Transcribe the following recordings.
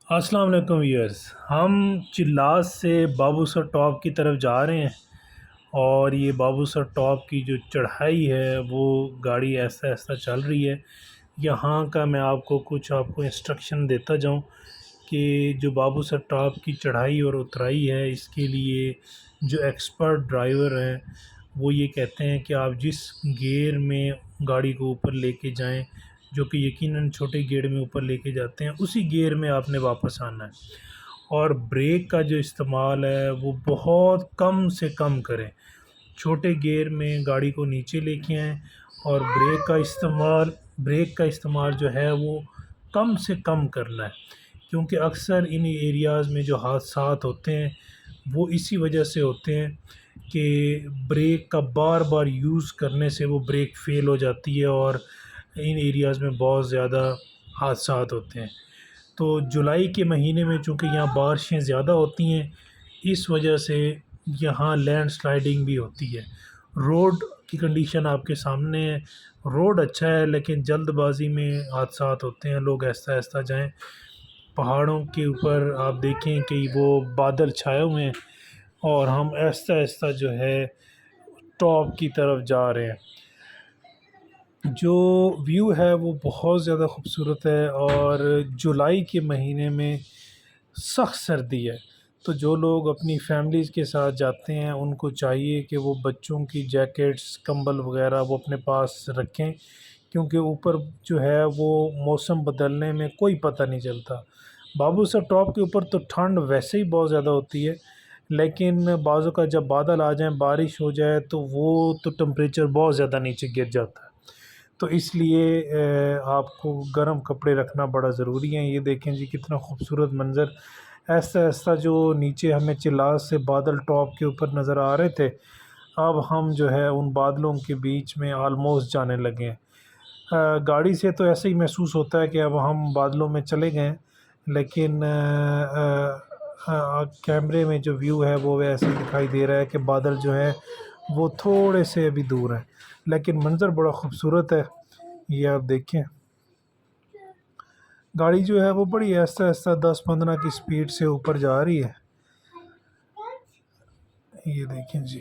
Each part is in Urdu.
السلام علیکم ویورز، ہم چلاس سے بابو سر ٹاپ کی طرف جا رہے ہیں اور یہ بابو سر ٹاپ کی جو چڑھائی ہے وہ گاڑی ایسا ایسا چل رہی ہے۔ یہاں کا میں آپ کو انسٹرکشن دیتا جاؤں کہ جو بابو سر ٹاپ کی چڑھائی اور اترائی ہے اس کے لیے جو ایکسپرٹ ڈرائیور ہیں وہ یہ کہتے ہیں کہ آپ جس گیئر میں گاڑی کو اوپر لے کے جائیں، جو کہ یقیناً چھوٹے گیئر میں اوپر لے کے جاتے ہیں، اسی گیئر میں آپ نے واپس آنا ہے۔ اور بریک کا جو استعمال ہے وہ بہت کم سے کم کریں، چھوٹے گیئر میں گاڑی کو نیچے لے کے آئیں اور بریک کا استعمال جو ہے وہ کم سے کم کرنا ہے، کیونکہ اکثر ان ایریاز میں جو حادثات ہوتے ہیں وہ اسی وجہ سے ہوتے ہیں کہ بریک کا بار بار یوز کرنے سے وہ بریک فیل ہو جاتی ہے اور ان ایریاز میں بہت زیادہ حادثات ہوتے ہیں۔ تو جولائی کے مہینے میں چونکہ یہاں بارشیں زیادہ ہوتی ہیں، اس وجہ سے یہاں لینڈ سلائیڈنگ بھی ہوتی ہے۔ روڈ کی کنڈیشن آپ کے سامنے ہے، روڈ اچھا ہے لیکن جلد بازی میں حادثات ہوتے ہیں، لوگ آہستہ آہستہ جائیں۔ پہاڑوں کے اوپر آپ دیکھیں کہ وہ بادل چھائے ہوئے ہیں اور ہم آہستہ آہستہ جو ہے ٹاپ کی طرف جا رہے ہیں۔ جو ویو ہے وہ بہت زیادہ خوبصورت ہے اور جولائی کے مہینے میں سخت سردی ہے، تو جو لوگ اپنی فیملیز کے ساتھ جاتے ہیں ان کو چاہیے کہ وہ بچوں کی جیکٹس، کمبل وغیرہ وہ اپنے پاس رکھیں، کیونکہ اوپر جو ہے وہ موسم بدلنے میں کوئی پتہ نہیں چلتا۔ بابو سر ٹاپ کے اوپر تو ٹھنڈ ویسے ہی بہت زیادہ ہوتی ہے، لیکن بعضوں کا جب بادل آ جائیں، بارش ہو جائے تو وہ تو ٹمپریچر بہت زیادہ نیچے گر جاتا ہے، تو اس لیے آپ کو گرم کپڑے رکھنا بڑا ضروری ہے۔ یہ دیکھیں جی کتنا خوبصورت منظر، ایسا ایسا جو نیچے ہمیں چلاس سے بادل ٹاپ کے اوپر نظر آ رہے تھے، اب ہم جو ہے ان بادلوں کے بیچ میں آلموسٹ جانے لگے ہیں۔ گاڑی سے تو ایسے ہی محسوس ہوتا ہے کہ اب ہم بادلوں میں چلے گئے ہیں، لیکن کیمرے میں جو ویو ہے وہ ایسے ہی دکھائی دے رہا ہے کہ بادل جو ہے وہ تھوڑے سے ابھی دور ہیں، لیکن منظر بڑا خوبصورت ہے۔ یہ آپ دیکھیں گاڑی جو ہے وہ بڑی آہستہ آہستہ 10-15 کی سپیڈ سے اوپر جا رہی ہے۔ یہ دیکھیں جی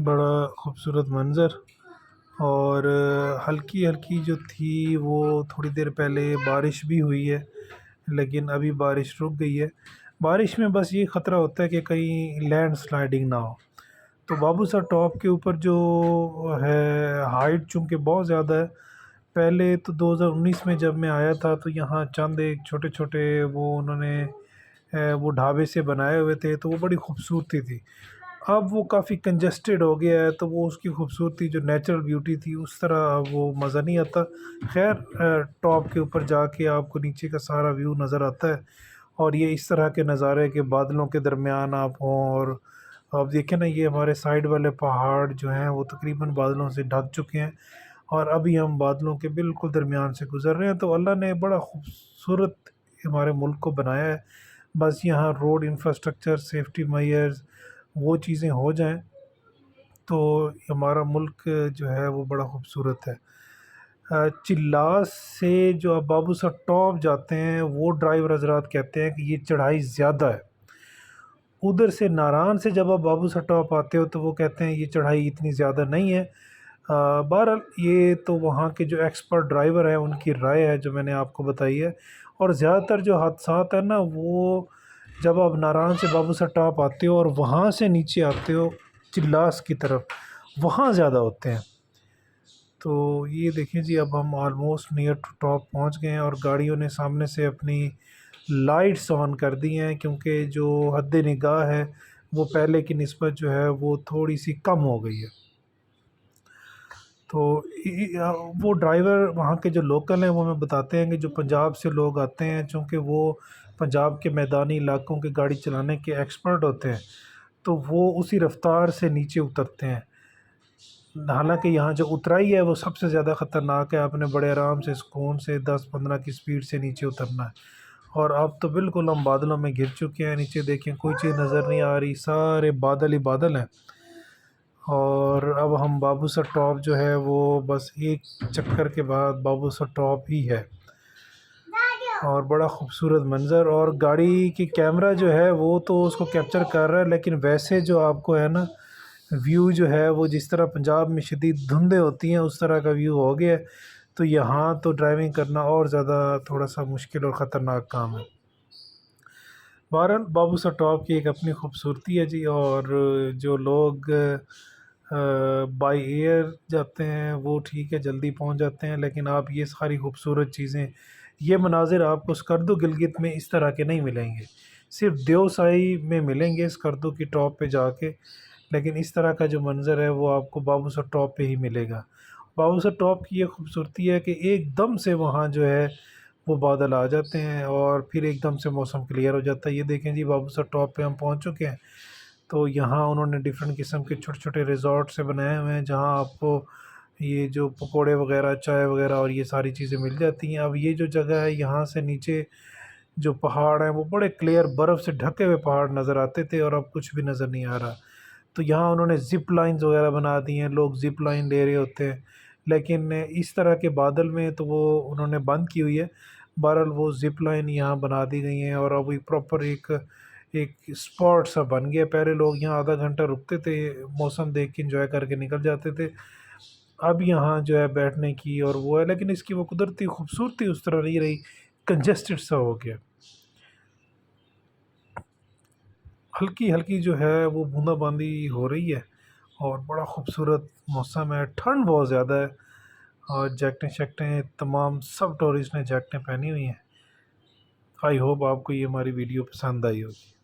بڑا خوبصورت منظر، اور ہلکی ہلکی جو تھی وہ تھوڑی دیر پہلے بارش بھی ہوئی ہے، لیکن ابھی بارش رک گئی ہے۔ بارش میں بس یہ خطرہ ہوتا ہے کہ کہیں لینڈ سلائیڈنگ نہ ہو۔ تو بابو سر ٹاپ کے اوپر جو ہے ہائٹ چونکہ بہت زیادہ ہے، پہلے تو 2019 میں جب میں آیا تھا تو یہاں چند ایک چھوٹے چھوٹے وہ انہوں نے وہ ڈھابے سے بنائے ہوئے تھے، تو وہ بڑی خوبصورتی تھی۔ اب وہ کافی کنجسٹڈ ہو گیا ہے، تو وہ اس کی خوبصورتی جو نیچرل بیوٹی تھی اس طرح وہ مزہ نہیں آتا۔ خیر ٹاپ کے اوپر جا کے آپ کو نیچے کا سارا ویو نظر آتا ہے، اور یہ اس طرح کے نظارے کہ بادلوں کے درمیان آپ ہوں، اور آپ دیکھیں نا یہ ہمارے سائڈ والے پہاڑ جو ہیں وہ تقریباً بادلوں سے ڈھک چکے ہیں، اور ابھی ہم بادلوں کے بالکل درمیان سے گزر رہے ہیں۔ تو اللہ نے بڑا خوبصورت ہمارے ملک کو بنایا ہے، بس یہاں روڈ انفراسٹرکچر، سیفٹی میئرز وہ چیزیں ہو جائیں تو ہمارا ملک جو ہے وہ بڑا خوبصورت ہے۔ چلاس سے جو آپ بابو سر ٹاپ جاتے ہیں وہ ڈرائیور حضرات کہتے ہیں کہ یہ چڑھائی زیادہ ہے۔ ادھر سے ناران سے جب آپ بابو سر ٹاپ آتے ہو تو وہ کہتے ہیں یہ چڑھائی اتنی زیادہ نہیں ہے۔ بہرحال یہ تو وہاں کے جو ایکسپرٹ ڈرائیور ہیں ان کی رائے ہے جو میں نے آپ کو بتائی ہے، اور زیادہ تر جو حادثات ہیں نا وہ جب آپ ناران سے بابو سر ٹاپ آتے ہو اور وہاں سے نیچے آتے ہو چلاس کی طرف، وہاں زیادہ ہوتے ہیں۔ تو یہ دیکھیں جی اب ہم آلموسٹ نیئر ٹو ٹاپ پہنچ گئے ہیں، اور گاڑیوں نے سامنے سے اپنی لائٹس آن کر دی ہیں، کیونکہ جو حد نگاہ ہے وہ پہلے کی نسبت جو ہے وہ تھوڑی سی کم ہو گئی ہے۔ تو وہ ڈرائیور وہاں کے جو لوکل ہیں وہ ہمیں بتاتے ہیں کہ جو پنجاب سے لوگ آتے ہیں، چونکہ وہ پنجاب کے میدانی علاقوں کے گاڑی چلانے کے ایکسپرٹ ہوتے ہیں، تو وہ اسی رفتار سے نیچے اترتے ہیں۔ حالانکہ یہاں جو اترائی ہے وہ سب سے زیادہ خطرناک ہے، آپ نے بڑے آرام سے سکون سے 10-15 کی سپیڈ سے نیچے اترنا ہے۔ اور اب تو بالکل ہم بادلوں میں گر چکے ہیں، نیچے دیکھیں کوئی چیز نظر نہیں آ رہی، سارے بادل ہی بادل ہیں۔ اور اب ہم بابو سر ٹاپ جو ہے وہ بس ایک چکر کے بعد بابو سر ٹاپ ہی ہے۔ اور بڑا خوبصورت منظر، اور گاڑی کی کیمرہ جو ہے وہ تو اس کو کیپچر کر رہا ہے، لیکن ویسے جو آپ کو ہے نا ویو جو ہے وہ جس طرح پنجاب میں شدید دھندیں ہوتی ہیں اس طرح کا ویو ہو گیا ہے. تو یہاں تو ڈرائیونگ کرنا اور زیادہ تھوڑا سا مشکل اور خطرناک کام ہے. بہرحال بابو سر ٹاپ کی ایک اپنی خوبصورتی ہے جی. اور جو لوگ بائی ایئر جاتے ہیں وہ ٹھیک ہے جلدی پہنچ جاتے ہیں، لیکن آپ یہ ساری خوبصورت چیزیں، یہ مناظر آپ کو اسکردو گلگت میں اس طرح کے نہیں ملیں گے. صرف دیوسائی میں ملیں گے اسکردو کی ٹاپ پہ جا کے، لیکن اس طرح کا جو منظر ہے وہ آپ کو بابو سر ٹاپ پہ ہی ملے گا. بابو سر ٹاپ کی یہ خوبصورتی ہے کہ ایک دم سے وہاں جو ہے وہ بادل آ جاتے ہیں اور پھر ایک دم سے موسم کلیئر ہو جاتا ہے. یہ دیکھیں جی بابو سر ٹاپ پہ ہم پہنچ چکے ہیں. تو یہاں انہوں نے ڈفرینٹ قسم کے چھوٹے چھوٹے ریزورٹ سے بنائے ہوئے ہیں جہاں آپ کو یہ جو پکوڑے وغیرہ، چائے وغیرہ اور یہ ساری چیزیں مل جاتی ہیں. اب یہ جو جگہ ہے یہاں سے نیچے جو پہاڑ ہیں وہ بڑے کلیئر برف سے ڈھکے ہوئے پہاڑ نظر آتے تھے، اور اب کچھ بھی نظر نہیں آ رہا. تو یہاں انہوں نے زپ لائنز وغیرہ بنا دی ہیں، لوگ زپ لائن لے رہے ہوتے ہیں، لیکن اس طرح کے بادل میں تو وہ انہوں نے بند کی ہوئی ہے. بہرحال وہ زپ لائن یہاں بنا دی گئی ہیں اور اب ایک پراپر ایک اسپاٹ سا بن گیا. پہلے لوگ یہاں آدھا گھنٹہ رکتے تھے، موسم دیکھ کے انجوائے کر کے نکل جاتے تھے. اب یہاں جو ہے بیٹھنے کی اور وہ ہے، لیکن اس کی وہ قدرتی خوبصورتی اس طرح نہیں رہی، کنجسٹڈ سا ہو گیا. ہلکی ہلکی جو ہے وہ بوندا باندی ہو رہی ہے اور بڑا خوبصورت موسم ہے. ٹھنڈ بہت زیادہ ہے اور جیکٹیں شیکٹیں تمام سب ٹورسٹ نے جیکٹیں پہنی ہوئی ہیں. آئی ہوپ آپ کو یہ ہماری ویڈیو پسند آئی ہوگی.